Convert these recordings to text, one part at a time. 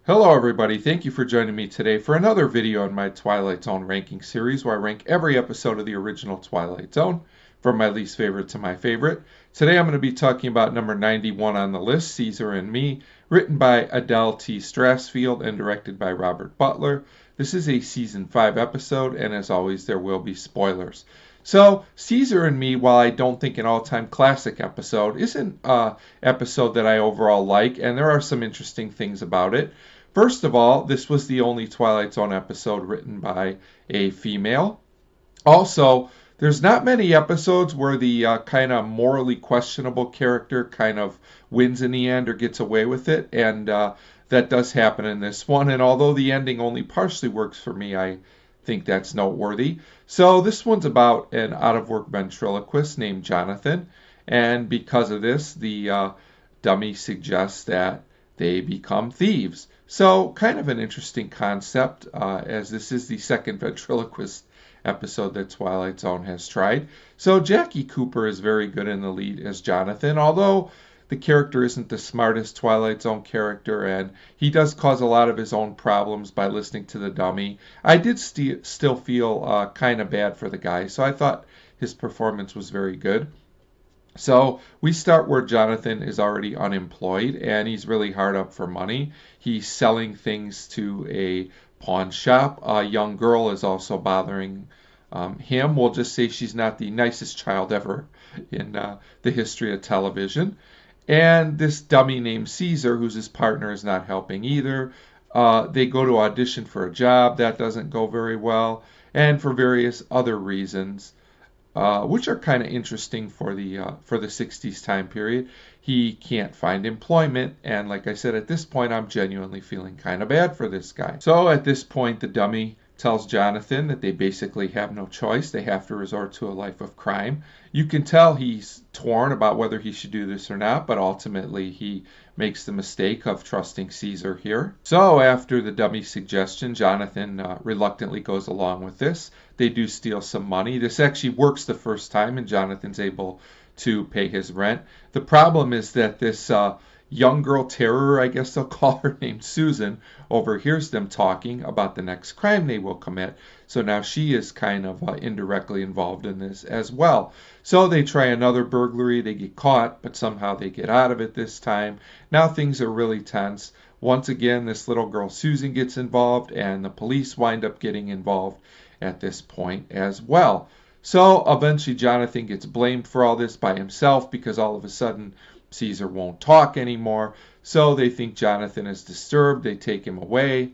Hello everybody, thank you for joining me today for another video in my Twilight Zone ranking series where I rank every episode of the original Twilight Zone from my least favorite to my favorite. Today I'm going to be talking about number 91 on the list, Caesar and Me, written by Adele T. Strassfield and directed by Robert Butler. This is a season 5 episode, and as always there will be spoilers. So, Caesar and Me, while I don't think an all-time classic episode, isn't an episode that I overall like, and there are some interesting things about it. First of all, this was the only Twilight Zone episode written by a female. Also, there's not many episodes where the kind of morally questionable character kind of wins in the end or gets away with it, and that does happen in this one. And although the ending only partially works for me, I think that's noteworthy. So this one's about an out-of-work ventriloquist named Jonathan, and because of this, the dummy suggests that they become thieves. So kind of an interesting concept, as this is the second ventriloquist episode that Twilight Zone has tried. So Jackie Cooper is very good in the lead as Jonathan, although the character isn't the smartest Twilight Zone character, and he does cause a lot of his own problems by listening to the dummy. I did still feel kind of bad for the guy, so I thought his performance was very good. So we start where Jonathan is already unemployed and he's really hard up for money. He's selling things to a pawn shop. A young girl is also bothering him. We'll just say she's not the nicest child ever in the history of television. And this dummy named Caesar, who's his partner, is not helping either. They go to audition for a job. That doesn't go very well. And for various other reasons, which are kind of interesting for the 60s time period. He can't find employment, and like I said, at this point, I'm genuinely feeling kind of bad for this guy. So at this point, the dummy tells Jonathan that they basically have no choice. They have to resort to a life of crime. You can tell he's torn about whether he should do this or not, but ultimately he makes the mistake of trusting Caesar here. So after the dummy's suggestion, Jonathan reluctantly goes along with this. They do steal some money. This actually works the first time, and Jonathan's able to pay his rent. The problem is that this young girl terror, I guess they'll call her, named Susan, overhears them talking about the next crime they will commit. So now she is kind of indirectly involved in this as well. So they try another burglary. They get caught, but somehow they get out of it this time. Now things are really tense. Once again, this little girl Susan gets involved, and the police wind up getting involved at this point as well. So eventually Jonathan gets blamed for all this by himself because all of a sudden Caesar won't talk anymore. So they think Jonathan is disturbed. They take him away.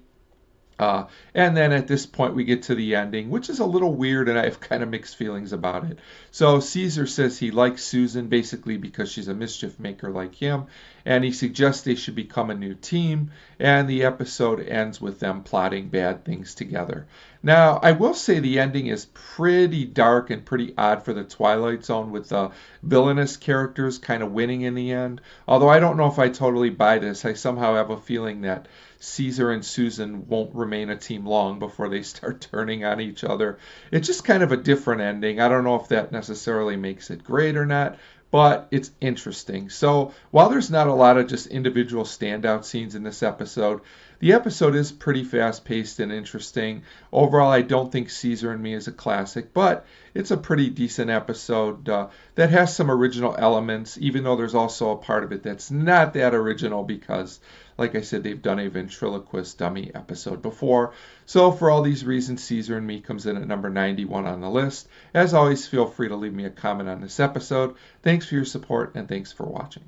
And then at this point we get to the ending, which is a little weird, and I have kind of mixed feelings about it. So Caesar says he likes Susan basically because she's a mischief maker like him, and he suggests they should become a new team, and the episode ends with them plotting bad things together. Now, I will say the ending is pretty dark and pretty odd for the Twilight Zone, with the villainous characters kind of winning in the end. Although I don't know if I totally buy this. I somehow have a feeling that Caesar and Susan won't remain a team long before they start turning on each other. It's just kind of a different ending. I don't know if that necessarily makes it great or not, but it's interesting. So while there's not a lot of just individual standout scenes in this episode, the episode is pretty fast-paced and interesting. Overall, I don't think Caesar and Me is a classic, but it's a pretty decent episode that has some original elements, even though there's also a part of it that's not that original because, like I said, they've done a ventriloquist dummy episode before. So for all these reasons, Caesar and Me comes in at number 91 on the list. As always, feel free to leave me a comment on this episode. Thanks for your support, and thanks for watching.